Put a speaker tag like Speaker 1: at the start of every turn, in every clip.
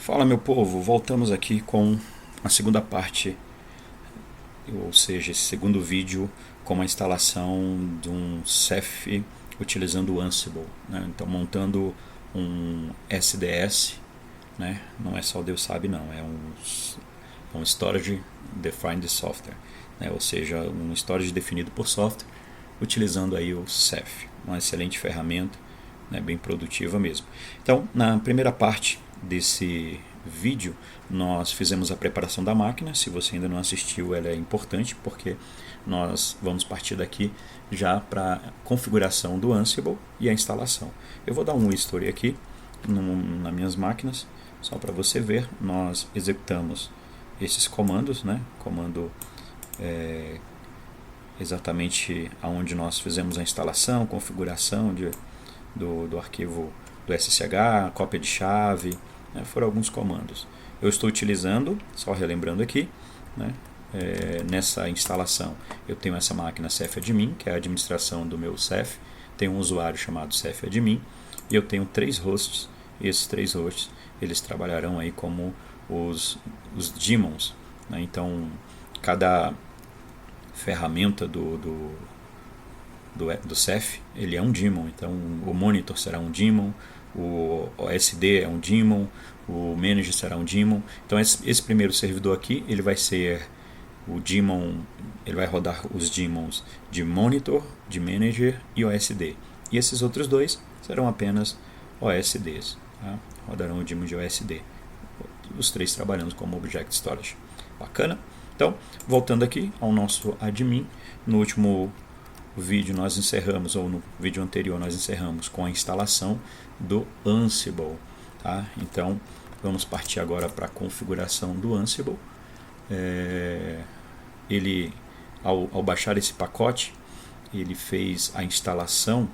Speaker 1: Fala, meu povo, voltamos aqui com a segunda parte, ou seja, esse segundo vídeo com a instalação de um Ceph utilizando o Ansible, né? Então, montando um SDS, né? Não é só Deus sabe, não, é um Storage Defined Software, né? Ou seja, um storage definido por software, utilizando aí o Ceph, uma excelente ferramenta, né? Bem produtiva mesmo. Então, na primeira parte desse vídeo, nós fizemos a preparação da máquina. Se você ainda não assistiu, ela é importante porque nós vamos partir daqui já para a configuração do Ansible e a instalação. Eu vou dar um history aqui nas minhas máquinas, só para você ver. Nós executamos esses comandos, né? Comando exatamente aonde nós fizemos a instalação, configuração do arquivo do SSH, cópia de chave, né? Foram alguns comandos. Eu estou utilizando, só relembrando aqui, né? Nessa instalação eu tenho essa máquina Ceph Admin, que é a administração do meu Ceph, tem um usuário chamado Ceph Admin, e eu tenho 3 hosts, e esses 3 hosts eles trabalharão aí como os daemons, né? Então cada ferramenta do Ceph, ele é um daemon. Então o monitor será um daemon, o OSD é um daemon, o manager será um daemon. Então esse primeiro servidor aqui, ele vai ser o daemon, ele vai rodar os daemons de monitor, de manager e OSD. E esses outros dois serão apenas OSDs, tá? Rodarão o daemon de OSD. Os 3 trabalhando como Object Storage. Bacana? Então, voltando aqui ao nosso admin, no último vídeo nós encerramos, ou no vídeo anterior nós encerramos com a instalação do Ansible, tá? Então, vamos partir agora para a configuração do Ansible. Ele, ao baixar esse pacote, ele fez a instalação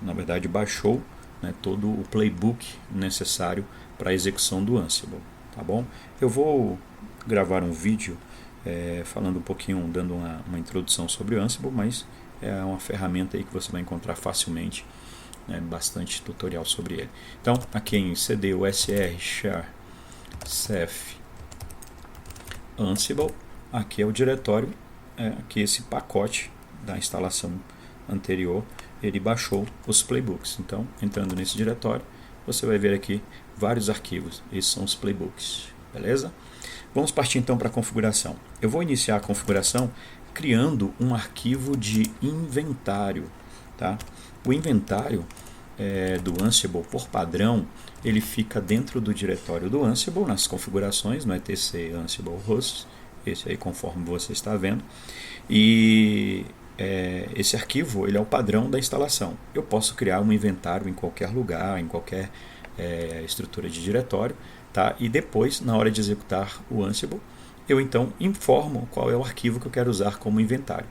Speaker 1: na verdade baixou, né, todo o playbook necessário para a execução do Ansible, tá bom? Eu vou gravar um vídeo falando um pouquinho, dando uma introdução sobre o Ansible, mas é uma ferramenta aí que você vai encontrar facilmente, né, bastante tutorial sobre ele. Então, aqui em cd usr char ceph Ansible, aqui é o diretório, aqui esse pacote da instalação anterior, ele baixou os playbooks. Então, entrando nesse diretório, você vai ver aqui vários arquivos. Esses são os playbooks, beleza? Vamos partir então para a configuração. Eu vou iniciar a configuração criando um arquivo de inventário, tá? O inventário do Ansible, por padrão, ele fica dentro do diretório do Ansible, nas configurações, no etc Ansible Hosts, esse aí conforme você está vendo, e esse arquivo ele é o padrão da instalação. Eu posso criar um inventário em qualquer lugar, em qualquer estrutura de diretório, tá? E depois, na hora de executar o Ansible, eu então informo qual é o arquivo que eu quero usar como inventário.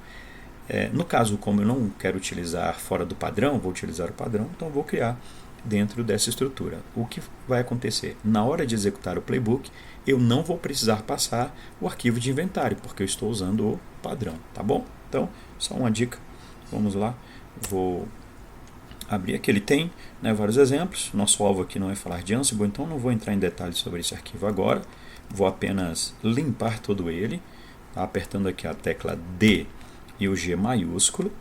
Speaker 1: No caso, como eu não quero utilizar fora do padrão, vou utilizar o padrão, então vou criar dentro dessa estrutura. O que vai acontecer? Na hora de executar o playbook, eu não vou precisar passar o arquivo de inventário, porque eu estou usando o padrão, tá bom? Então, só uma dica, vamos lá, vou abrir aqui, ele tem, né, vários exemplos. Nosso alvo aqui não é falar de Ansible, então não vou entrar em detalhes sobre esse arquivo agora, vou apenas limpar todo ele, tá? Apertando aqui a tecla D e o G maiúsculo.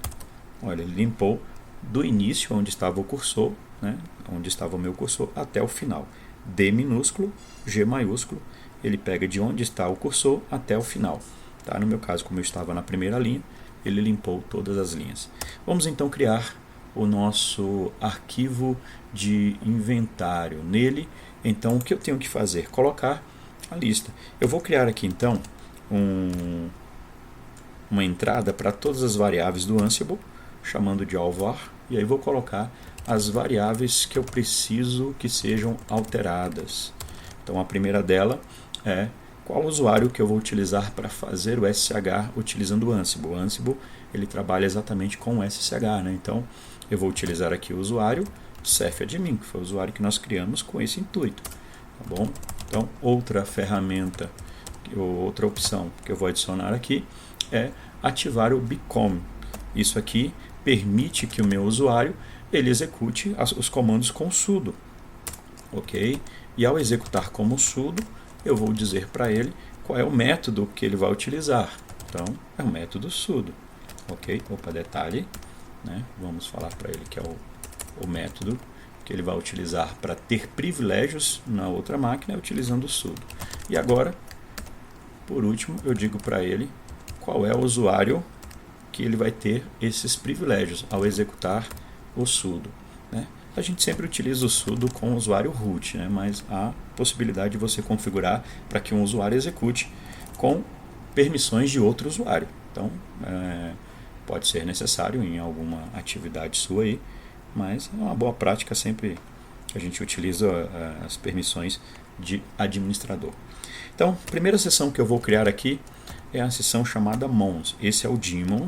Speaker 1: Olha, ele limpou do início onde estava o cursor, né, onde estava o meu cursor, até o final. D minúsculo, G maiúsculo, ele pega de onde está o cursor até o final, tá? No meu caso, como eu estava na primeira linha, ele limpou todas as linhas. Vamos então criar o nosso arquivo de inventário. Nele, então, o que eu tenho que fazer? Colocar a lista. Eu vou criar aqui então uma entrada para todas as variáveis do Ansible, chamando de alvar, e aí vou colocar as variáveis que eu preciso que sejam alteradas. Então a primeira dela é qual usuário que eu vou utilizar para fazer o SSH utilizando o Ansible. O Ansible ele trabalha exatamente com o SSH, né? Então eu vou utilizar aqui o usuário Ceph Admin, que foi o usuário que nós criamos com esse intuito, tá bom? Então outra ferramenta, outra opção que eu vou adicionar aqui é ativar o Become. Isso aqui permite que o meu usuário ele execute os comandos com sudo, ok? E ao executar como sudo, eu vou dizer para ele qual é o método que ele vai utilizar. Então, é o método sudo. Ok? Opa, detalhe, né? Vamos falar para ele que é o método que ele vai utilizar para ter privilégios na outra máquina utilizando o sudo. E agora, por último, eu digo para ele qual é o usuário que ele vai ter esses privilégios ao executar o sudo, né? A gente sempre utiliza o sudo com o usuário root, né? Mas há possibilidade de você configurar para que um usuário execute com permissões de outro usuário. Então, pode ser necessário em alguma atividade sua aí, mas é uma boa prática sempre que a gente utiliza as permissões de administrador. Então, a primeira seção que eu vou criar aqui é a seção chamada Mons. Esse é o daemon,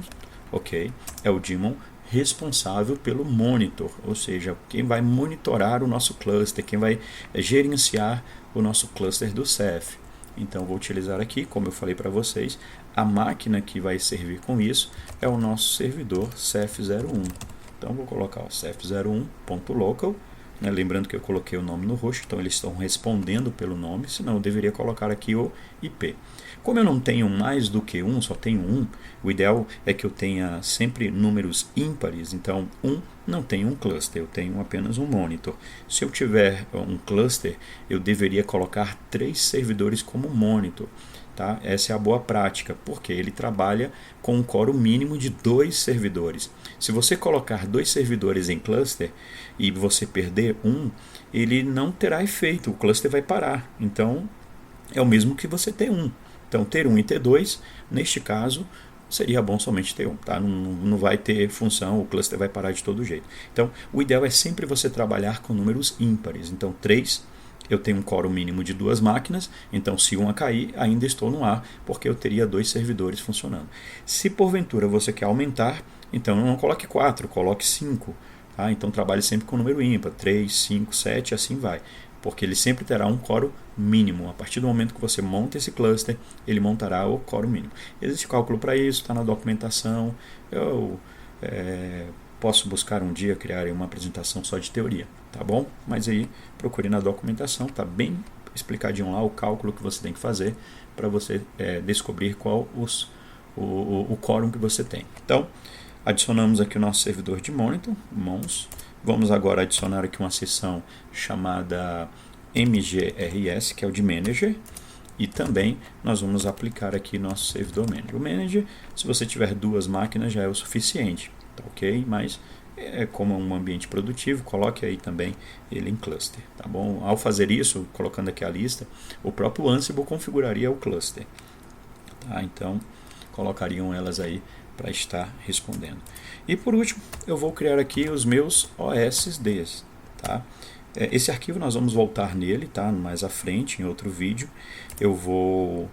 Speaker 1: ok? É o daemon responsável pelo monitor, ou seja, quem vai monitorar o nosso cluster, quem vai gerenciar o nosso cluster do Ceph. Então, vou utilizar aqui, como eu falei para vocês, a máquina que vai servir com isso é o nosso servidor Ceph01. Então, vou colocar o Ceph01.local, né? Lembrando que eu coloquei o nome no host, então eles estão respondendo pelo nome, senão eu deveria colocar aqui o IP. Como eu não tenho mais do que um, só tenho um, o ideal é que eu tenha sempre números ímpares, então não tem um cluster, eu tenho apenas um monitor. Se eu tiver um cluster, eu deveria colocar 3 servidores como monitor. Tá? Essa é a boa prática, porque ele trabalha com um quórum mínimo de 2 servidores. Se você colocar 2 servidores em cluster e você perder um, ele não terá efeito, o cluster vai parar. Então, é o mesmo que você ter um. Então, ter um e ter 2, neste caso, seria bom somente ter um. Tá? Não vai ter função, o cluster vai parar de todo jeito. Então, o ideal é sempre você trabalhar com números ímpares. Então, 3, eu tenho um quórum mínimo de 2 máquinas, então se uma cair, ainda estou no ar, porque eu teria 2 servidores funcionando. Se porventura você quer aumentar, então não coloque 4, coloque 5. Tá? Então trabalhe sempre com número ímpar, 3, 5, 7, assim vai. Porque ele sempre terá um quórum mínimo. A partir do momento que você monta esse cluster, ele montará o quórum mínimo. Existe cálculo para isso, está na documentação. Eu posso buscar um dia criar uma apresentação só de teoria, tá bom? Mas aí procure na documentação, tá bem explicadinho lá o cálculo que você tem que fazer para você descobrir qual o quórum que você tem. Então, adicionamos aqui o nosso servidor de monitor, Mons. Vamos agora adicionar aqui uma seção chamada MGRS, que é o de Manager. E também nós vamos aplicar aqui nosso servidor Manager. O Manager, se você tiver 2 máquinas, já é o suficiente. Tá, ok? Mas como um ambiente produtivo, coloque aí também ele em cluster, tá bom? Ao fazer isso, colocando aqui a lista, o próprio Ansible configuraria o cluster, tá? Então, colocariam elas aí para estar respondendo. E por último, eu vou criar aqui os meus OSDs, tá? Esse arquivo nós vamos voltar nele, tá? Mais à frente, em outro vídeo. Eu vou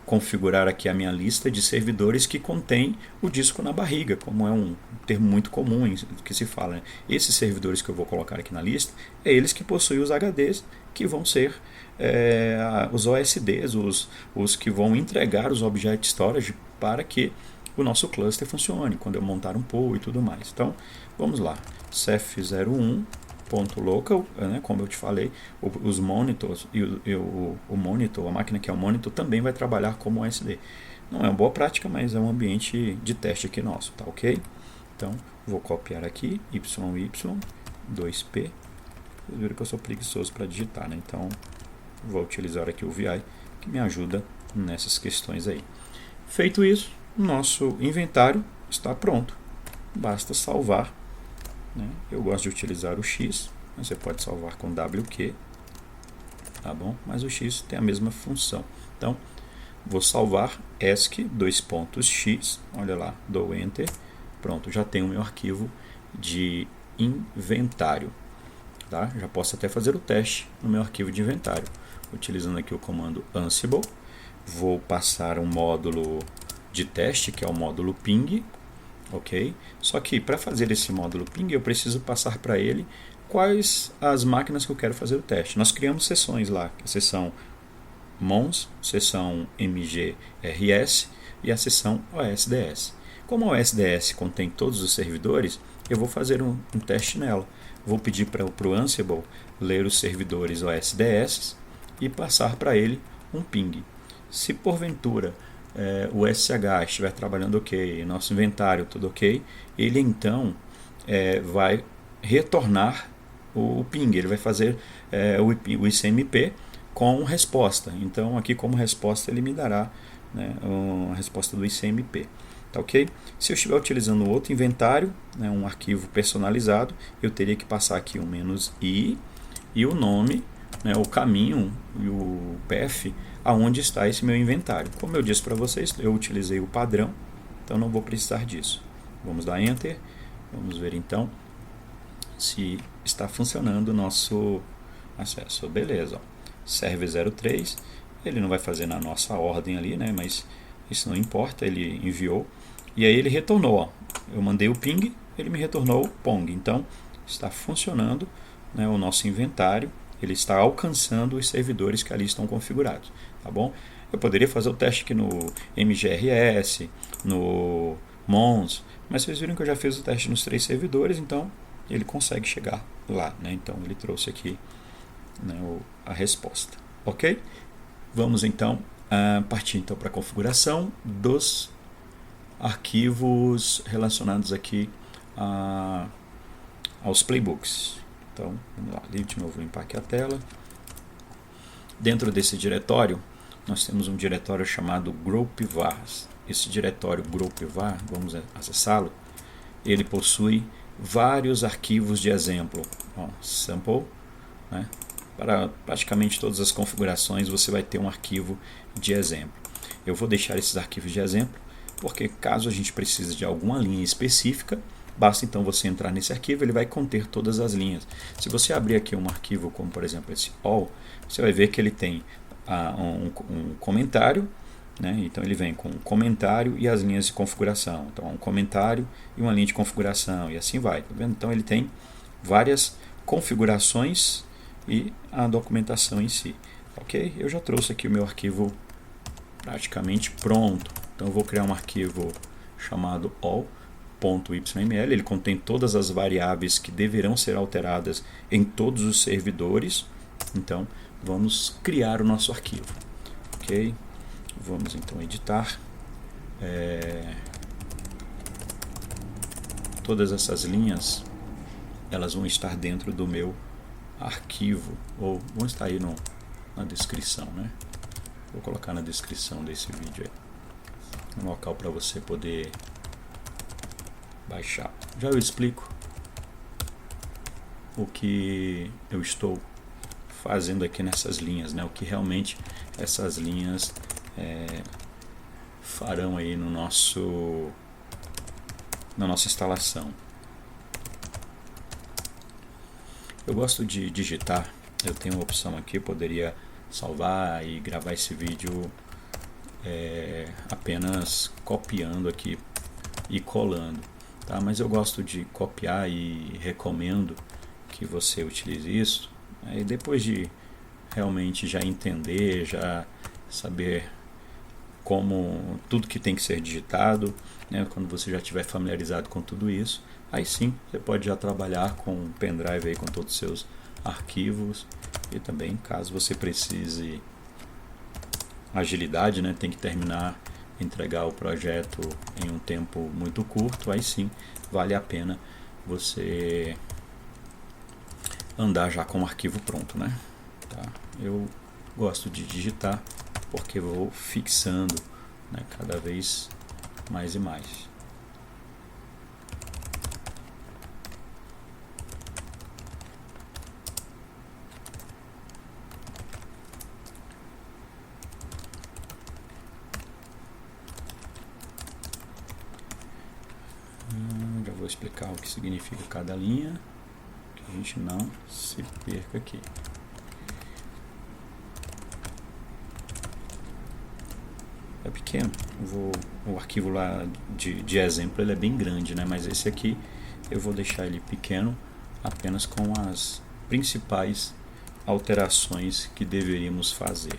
Speaker 1: configurar aqui a minha lista de servidores que contém o disco na barriga, como é um termo muito comum que se fala, né? Esses servidores que eu vou colocar aqui na lista, é eles que possuem os HDs, que vão ser os OSDs, os que vão entregar os Object Storage para que o nosso cluster funcione, quando eu montar um pool e tudo mais. Então, vamos lá, Ceph01.local, né, como eu te falei, os monitors e o monitor, a máquina que é o monitor, também vai trabalhar como OSD. Não é uma boa prática, mas é um ambiente de teste aqui nosso, tá ok? Então, vou copiar aqui, YY, 2P. Vocês viram que eu sou preguiçoso para digitar, né? Então, vou utilizar aqui o VI, que me ajuda nessas questões aí. Feito isso, nosso inventário está pronto. Basta salvar, né? Eu gosto de utilizar o X, você pode salvar com WQ, tá bom? Mas o X tem a mesma função. Então, vou salvar ESC:*x, olha lá, dou Enter, pronto, já tenho o meu arquivo de inventário, tá? Já posso até fazer o teste no meu arquivo de inventário, utilizando aqui o comando Ansible. Vou passar um módulo de teste, que é o módulo ping, ok? Só que para fazer esse módulo ping, eu preciso passar para ele quais as máquinas que eu quero fazer o teste. Nós criamos seções lá, a seção Mons, seção MGRS e a seção OSDS. Como a OSDS contém todos os servidores, eu vou fazer um teste nela. vou pedir para o Ansible ler os servidores OSDS e passar para ele um ping. Se porventura o SSH estiver trabalhando ok, nosso inventário tudo ok, ele então vai retornar o ping, ele vai fazer o ICMP com resposta. Então aqui como resposta ele me dará, né, a resposta do ICMP. Tá ok? Se eu estiver utilizando outro inventário, né, um arquivo personalizado, eu teria que passar aqui um "-i" e o nome, né, o caminho e o path aonde está esse meu inventário. Como eu disse para vocês, eu utilizei o padrão, então não vou precisar disso. Vamos dar Enter, vamos ver então se está funcionando o nosso acesso. Beleza, ó. Serve 03, ele não vai fazer na nossa ordem ali, né, mas isso não importa, ele enviou. E aí ele retornou, ó. Eu mandei o ping, ele me retornou o pong. Então está funcionando, né, o nosso inventário, ele está alcançando os servidores que ali estão configurados, tá bom? Eu poderia fazer o teste aqui no MGRS, no Mons, mas vocês viram que eu já fiz o teste nos 3 servidores, então ele consegue chegar lá, né? Então ele trouxe aqui, né, a resposta, ok? Vamos então partir então para a configuração dos arquivos relacionados aqui aos playbooks. Então, vamos lá, de novo, vou limpar aqui a tela. Dentro desse diretório, nós temos um diretório chamado group_var. Esse diretório group_var, vamos acessá-lo, ele possui vários arquivos de exemplo. Ó, sample, né? Para praticamente todas as configurações você vai ter um arquivo de exemplo. Eu vou deixar esses arquivos de exemplo, porque caso a gente precise de alguma linha específica, basta então você entrar nesse arquivo, ele vai conter todas as linhas. Se você abrir aqui um arquivo como por exemplo esse all, você vai ver que ele tem um comentário, né? Então ele vem com um comentário e as linhas de configuração. Então um comentário e uma linha de configuração e assim vai, tá vendo? Então ele tem várias configurações e a documentação em si. Ok? Eu já trouxe aqui o meu arquivo praticamente pronto. Então eu vou criar um arquivo chamado all.yml. Ele contém todas as variáveis que deverão ser alteradas em todos os servidores. Então vamos criar o nosso arquivo. Ok? Vamos então editar. Todas essas linhas elas vão estar dentro do meu arquivo, ou vão estar aí na descrição, né? Vou colocar na descrição desse vídeo aí, um local para você poder baixar. Já eu explico o que eu estou fazendo aqui nessas linhas, né? O que realmente essas linhas farão aí na nossa instalação. Eu gosto de digitar, eu tenho uma opção aqui, eu poderia salvar e gravar esse vídeo apenas copiando aqui e colando, tá? Mas eu gosto de copiar e recomendo que você utilize isso. Aí depois de realmente já entender, já saber como tudo que tem que ser digitado, né? Quando você já estiver familiarizado com tudo isso, aí sim você pode já trabalhar com um pendrive aí com todos os seus arquivos. E também caso você precise agilidade, né? Tem que terminar, entregar o projeto em um tempo muito curto, aí sim vale a pena você andar já com o arquivo pronto, né? Tá? Eu gosto de digitar porque vou fixando, né, cada vez mais e mais. Já vou explicar o que significa cada linha, que a gente não se perca aqui. É pequeno, o arquivo lá de exemplo ele é bem grande, né? Mas esse aqui eu vou deixar ele pequeno, apenas com as principais alterações que deveríamos fazer.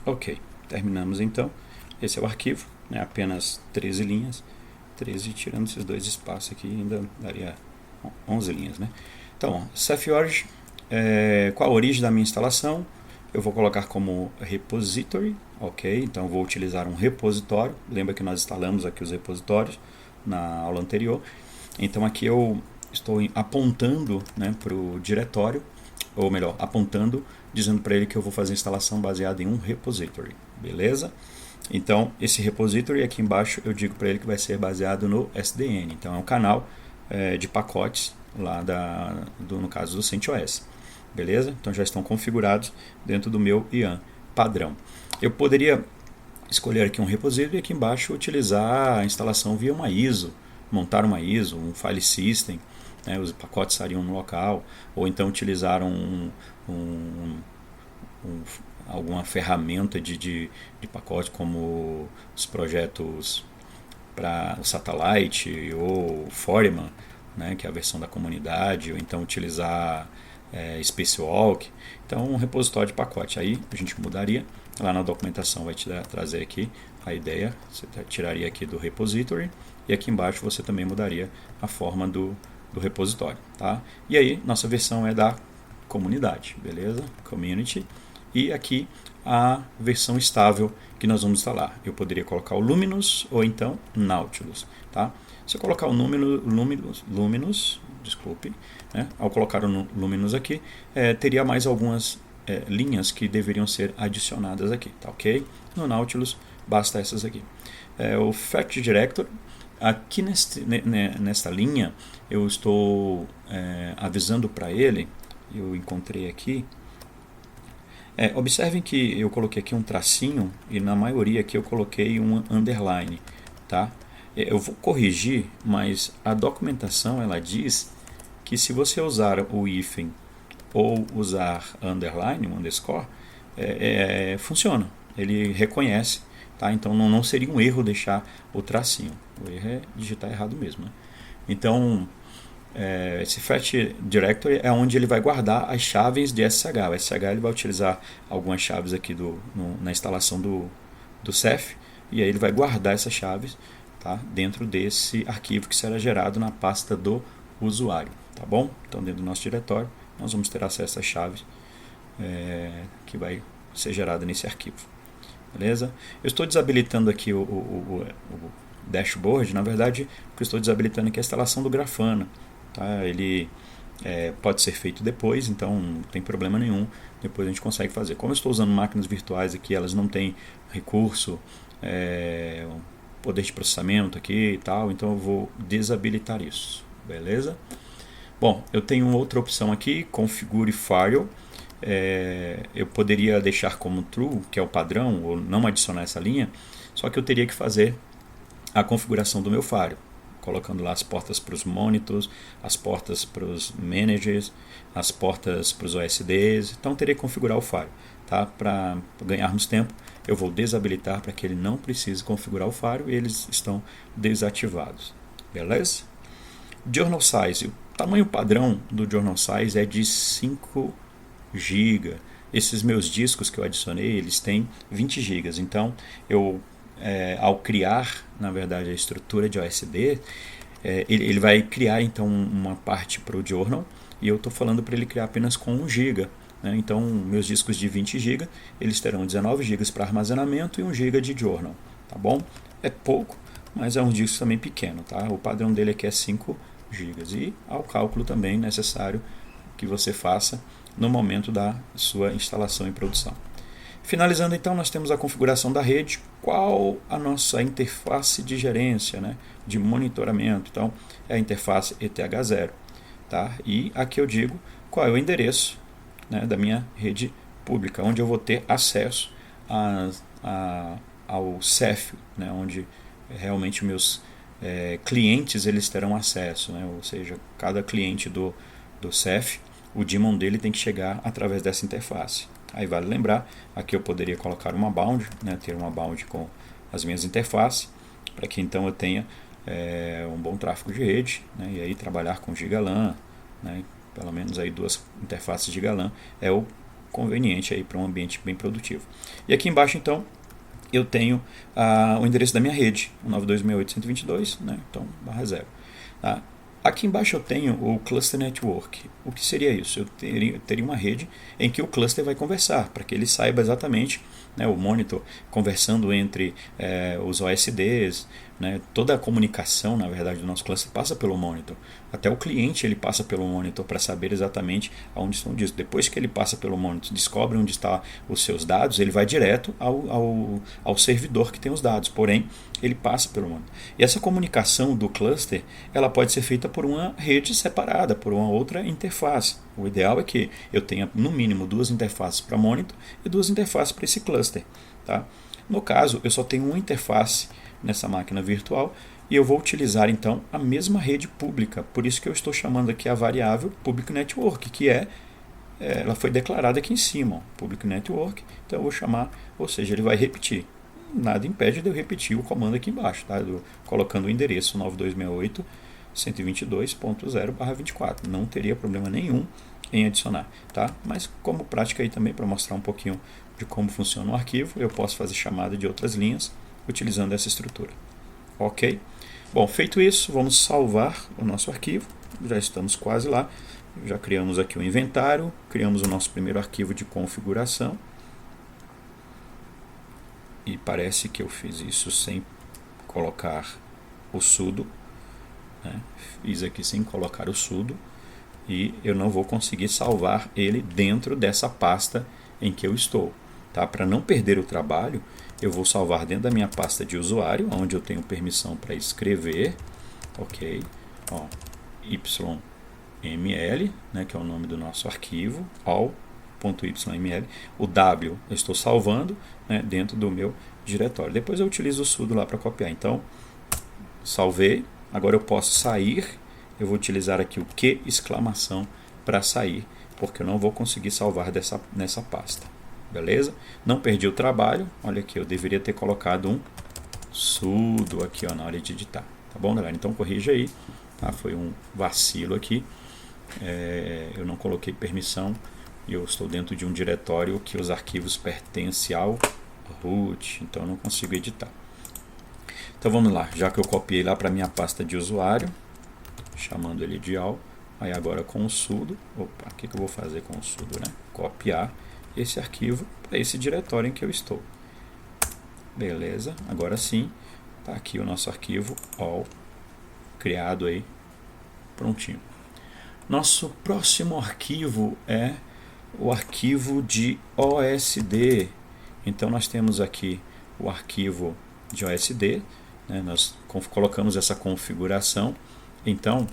Speaker 1: Ok, terminamos então. Esse é o arquivo, né, apenas 13 linhas. 13 tirando esses dois espaços aqui, ainda daria 11 linhas, né? Então, Ceph Origin, qual a origem da minha instalação? Eu vou colocar como repository, ok? Então vou utilizar um repositório. Lembra que nós instalamos aqui os repositórios na aula anterior. Então aqui eu estou apontando, né, para o diretório, ou melhor, apontando, dizendo para ele que eu vou fazer a instalação baseada em um repository, beleza? Então esse repository aqui embaixo eu digo para ele que vai ser baseado no SDN, então é um canal de pacotes lá no caso do CentOS, beleza? Então já estão configurados dentro do meu IAM padrão. Eu poderia escolher aqui um repository e aqui embaixo utilizar a instalação via uma ISO, montar uma ISO, um file system, né, os pacotes estariam no local, ou então utilizar alguma ferramenta de pacote como os projetos para o Satellite ou Foreman, né, que é a versão da comunidade, ou então utilizar Spacewalk. Então um repositório de pacote, aí a gente mudaria, lá na documentação vai te trazer aqui a ideia, você tiraria aqui do repository e aqui embaixo você também mudaria a forma do repositório, tá? E aí nossa versão é da comunidade, beleza? Community. E aqui a versão estável que nós vamos instalar. Eu poderia colocar o Luminous ou então Nautilus, tá? Se eu colocar o Luminous, desculpe, né? Ao colocar o Luminous aqui, teria mais algumas linhas que deveriam ser adicionadas aqui, tá ok? No Nautilus basta essas aqui. O Fetch Director, aqui nesta linha eu estou avisando para ele, eu encontrei aqui, observem que eu coloquei aqui um tracinho e na maioria aqui eu coloquei um underline, tá? Eu vou corrigir, mas a documentação ela diz que se você usar o hífen ou usar underline, um underscore, funciona, ele reconhece, tá? Então não seria um erro deixar o tracinho, o erro é digitar errado mesmo, né? Então esse Fetch Directory é onde ele vai guardar as chaves de SSH. O SSH ele vai utilizar algumas chaves aqui na instalação do Ceph, e aí ele vai guardar essas chaves, tá, dentro desse arquivo que será gerado na pasta do usuário, tá bom? Então dentro do nosso diretório nós vamos ter acesso às chaves que vai ser gerada nesse arquivo, beleza? Eu estou desabilitando aqui o dashboard, na verdade o que eu estou desabilitando aqui é a instalação do Grafana, tá? Ele pode ser feito depois, então não tem problema nenhum, depois a gente consegue fazer. Como eu estou usando máquinas virtuais aqui, elas não têm recurso, poder de processamento aqui e tal, então eu vou desabilitar isso, beleza? Bom, eu tenho outra opção aqui, configure file. Eu poderia deixar como true, que é o padrão, ou não adicionar essa linha, só que eu teria que fazer a configuração do meu firewall, colocando lá as portas para os monitors, as portas para os managers, as portas para os OSDs, então teria que configurar o firewall, tá? Para ganharmos tempo, eu vou desabilitar para que ele não precise configurar o firewall e eles estão desativados, beleza? Journal Size, o tamanho padrão do Journal Size é de 5 GB. Esses meus discos que eu adicionei, eles têm 20 GB, então eu ao criar, na verdade, a estrutura de OSD, ele vai criar então uma parte para o Journal, e eu estou falando para ele criar apenas com 1 GB, né? Então meus discos de 20 GB, eles terão 19 GB para armazenamento e 1 GB de Journal, tá bom? É pouco, mas é um disco também pequeno, tá? O padrão dele aqui é 5 GB, e ao cálculo também necessário que você faça no momento da sua instalação em produção. Finalizando então, nós temos a configuração da rede, qual a nossa interface de gerência, né, de monitoramento. Então é a interface ETH0, tá? E aqui eu digo qual é o endereço, né, da minha rede pública, onde eu vou ter acesso ao Ceph, né, onde realmente meus clientes eles terão acesso, né, ou seja, cada cliente do Ceph, o daemon dele tem que chegar através dessa interface. Aí vale lembrar, aqui eu poderia colocar uma bound, né, ter uma bound com as minhas interfaces, para que então eu tenha um bom tráfego de rede, né, e aí trabalhar com gigaLAN, né, pelo menos aí 2 interfaces gigaLAN é o conveniente aí para um ambiente bem produtivo. E aqui embaixo, então, eu tenho o endereço da minha rede, 92.168.122, né? Então, /0. Tá? Aqui embaixo eu tenho o Cluster Network. O que seria isso? Eu teria uma rede em que o cluster vai conversar, para que ele saiba exatamente, né, o monitor conversando entre os OSDs, né, toda a comunicação, na verdade, do nosso cluster passa pelo monitor. Até o cliente ele passa pelo monitor para saber exatamente aonde estão os discos. Depois que ele passa pelo monitor, descobre onde estão os seus dados, ele vai direto ao servidor que tem os dados. Porém, ele passa pelo monitor. E essa comunicação do cluster, ela pode ser feita por uma rede separada, por uma outra interface. O ideal é que eu tenha no mínimo 2 interfaces para monitor e 2 interfaces para esse cluster. Tá? No caso, eu só tenho uma interface nessa máquina virtual e eu vou utilizar então a mesma rede pública. Por isso que eu estou chamando aqui a variável Public Network, que ela foi declarada aqui em cima, ó, Public Network. Então eu vou chamar, ou seja, ele vai repetir. Nada impede de eu repetir o comando aqui embaixo, tá? Colocando o endereço 92.168.122.0/24. Não teria problema nenhum em adicionar, tá? Mas como prática aí também para mostrar um pouquinho de como funciona o arquivo, eu posso fazer chamada de outras linhas utilizando essa estrutura. Ok? Bom, feito isso, vamos salvar o nosso arquivo. Já estamos quase lá. Já criamos aqui o inventário, criamos o nosso primeiro arquivo de configuração. E parece que eu fiz isso sem colocar o sudo, né? Fiz aqui sem colocar o sudo e eu não vou conseguir salvar ele dentro dessa pasta em que eu estou, tá? Para não perder o trabalho, eu vou salvar dentro da minha pasta de usuário, onde eu tenho permissão para escrever, ok? Ó, yml, né, que é o nome do nosso arquivo, all.yml. O W eu estou salvando, né, dentro do meu diretório. Depois eu utilizo o sudo lá para copiar. Então, salvei. Agora eu posso sair. Eu vou utilizar aqui o Q exclamação para sair, porque eu não vou conseguir salvar nessa pasta. Beleza? Não perdi o trabalho. Olha aqui, eu deveria ter colocado um sudo aqui, ó, na hora de editar. Tá bom, galera? Então corrija aí. Tá? Foi um vacilo aqui. Eu não coloquei permissão e eu estou dentro de um diretório que os arquivos pertencem ao root, então eu não consigo editar. Então vamos lá, já que eu copiei lá para minha pasta de usuário, chamando ele de all, aí agora com o sudo, o que eu vou fazer com o sudo, né? Copiar esse arquivo para esse diretório em que eu estou. Beleza, agora sim, está aqui o nosso arquivo all, criado aí, prontinho. Nosso próximo arquivo é o arquivo de OSD. Então nós temos aqui o arquivo de OSD, né? Nós colocamos essa configuração. Então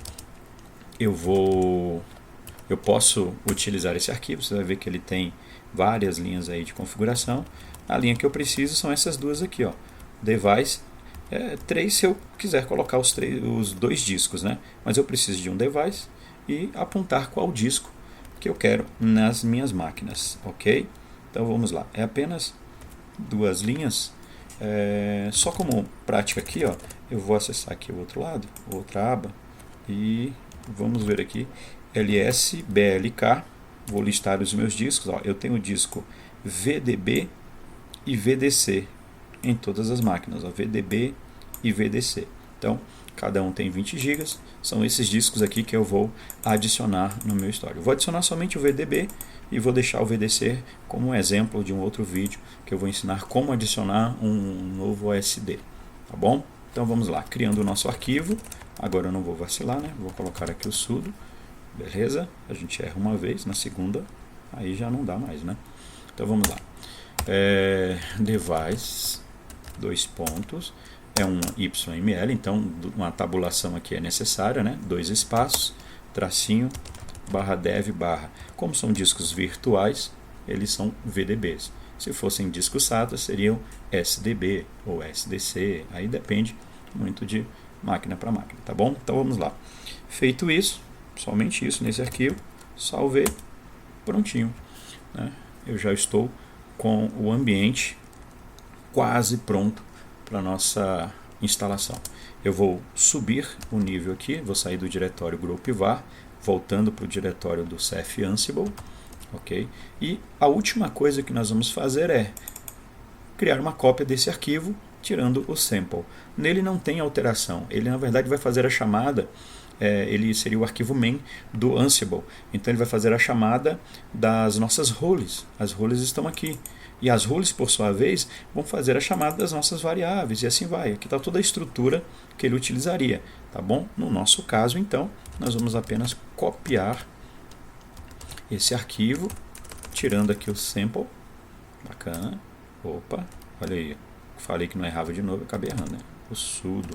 Speaker 1: eu posso utilizar esse arquivo. Você vai ver que ele tem várias linhas aí de configuração. A linha que eu preciso são essas duas aqui, ó, device 3, se eu quiser colocar os 2 discos, né? Mas eu preciso de um device e apontar qual disco que eu quero nas minhas máquinas, ok? Então vamos lá, é apenas 2 linhas. Só como prática aqui, ó, eu vou acessar aqui o outro lado, outra aba, e vamos ver aqui, ls_blk, vou listar os meus discos, ó, eu tenho o disco VDB e VDC em todas as máquinas, ó, VDB e VDC. Então, cada um tem 20 GB, são esses discos aqui que eu vou adicionar no meu histórico. Vou adicionar somente o VDB e vou deixar o VDC como um exemplo de um outro vídeo que eu vou ensinar como adicionar um novo OSD, tá bom? Então vamos lá, criando o nosso arquivo. Agora eu não vou vacilar, né? Vou colocar aqui o sudo, beleza? A gente erra uma vez, na segunda aí já não dá mais, né? Então vamos lá, device, 2 pontos, é um YML, então uma tabulação aqui é necessária, né? 2 espaços, tracinho, /dev/. Como são discos virtuais, eles são VDBs. Se fossem discos SATA, seriam SDB ou SDC, aí depende muito de máquina para máquina, tá bom? Então vamos lá. Feito isso, somente isso nesse arquivo, salvei, prontinho, né? Eu já estou com o ambiente quase pronto para nossa instalação. Eu vou subir o nível aqui, vou sair do diretório group var, voltando para o diretório do CF Ansible, ok? E a última coisa que nós vamos fazer é criar uma cópia desse arquivo, tirando o sample. Nele não tem alteração, ele na verdade vai fazer a chamada, ele seria o arquivo main do Ansible, então ele vai fazer a chamada das nossas roles, as roles estão aqui, e as roles por sua vez vão fazer a chamada das nossas variáveis, e assim vai, aqui está toda a estrutura que ele utilizaria, tá bom? No nosso caso então, nós vamos apenas copiar esse arquivo, tirando aqui o sample, bacana, opa, olha aí, falei que não errava de novo, acabei errando, né? O sudo,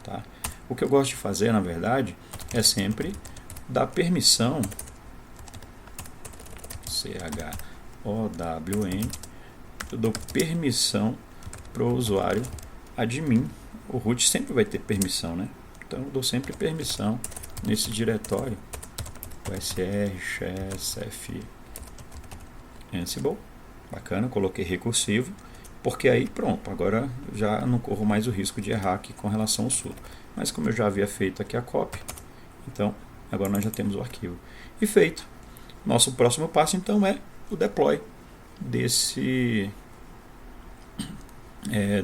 Speaker 1: tá? O que eu gosto de fazer, na verdade, é sempre dar permissão, CHOWN, eu dou permissão para o usuário admin, o root sempre vai ter permissão, né? Então eu dou sempre permissão nesse diretório, usr, chess, f, Ansible, bacana, coloquei recursivo, porque aí pronto, agora já não corro mais o risco de errar aqui com relação ao sudo. Mas como eu já havia feito aqui a cópia, então agora nós já temos o arquivo. E feito, nosso próximo passo então é o deploy desse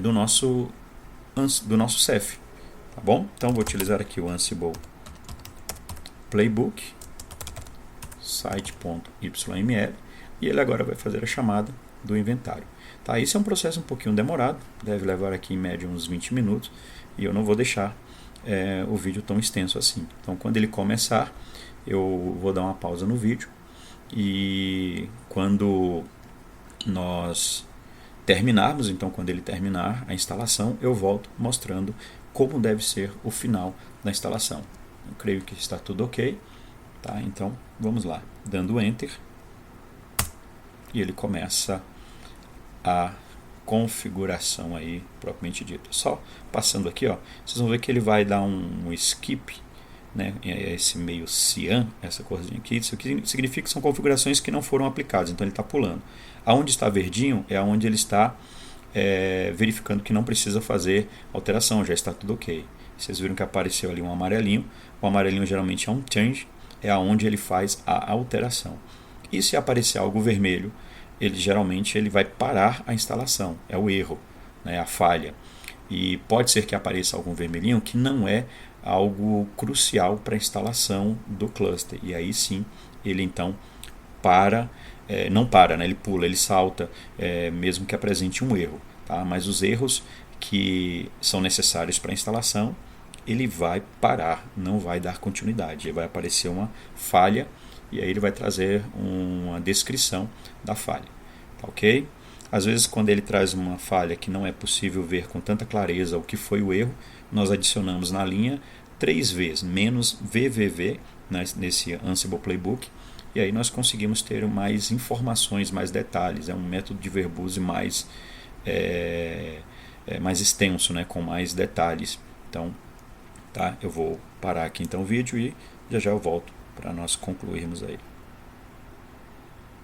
Speaker 1: do nosso Ceph, tá bom? Então vou utilizar aqui o Ansible Playbook site.yml e ele agora vai fazer a chamada do inventário. Tá, esse é um processo um pouquinho demorado, deve levar aqui em média uns 20 minutos e eu não vou deixar o vídeo tão extenso assim. Então quando ele começar, eu vou dar uma pausa no vídeo e quando nós terminarmos, então quando ele terminar a instalação, eu volto mostrando como deve ser o final da instalação. Eu creio que está tudo ok, tá? Então vamos lá, dando Enter e ele começa a configuração aí propriamente dita. Só passando aqui, ó, vocês vão ver que ele vai dar um skip, né, esse meio cian, essa corzinha aqui, isso aqui significa que são configurações que não foram aplicadas, então ele está pulando. Aonde está verdinho é onde ele está verificando que não precisa fazer alteração, já está tudo ok. Vocês viram que apareceu ali um amarelinho, o amarelinho geralmente é um change, é aonde ele faz a alteração. E se aparecer algo vermelho, geralmente ele vai parar a instalação, é o erro, né, a falha. E pode ser que apareça algum vermelhinho que não é algo crucial para a instalação do cluster. E aí sim, ele então não para, né, ele pula, ele salta, mesmo que apresente um erro. Tá? Mas os erros que são necessários para a instalação, ele vai parar, não vai dar continuidade. Vai aparecer uma falha e aí ele vai trazer uma descrição da falha, tá, ok? Às vezes quando ele traz uma falha que não é possível ver com tanta clareza o que foi o erro, nós adicionamos na linha 3 vezes, menos VVV, nesse Ansible Playbook, e aí nós conseguimos ter mais informações, mais detalhes, é um método de verbose mais extenso, né, com mais detalhes. Então, tá, eu vou parar aqui então o vídeo e já eu volto para nós concluirmos aí.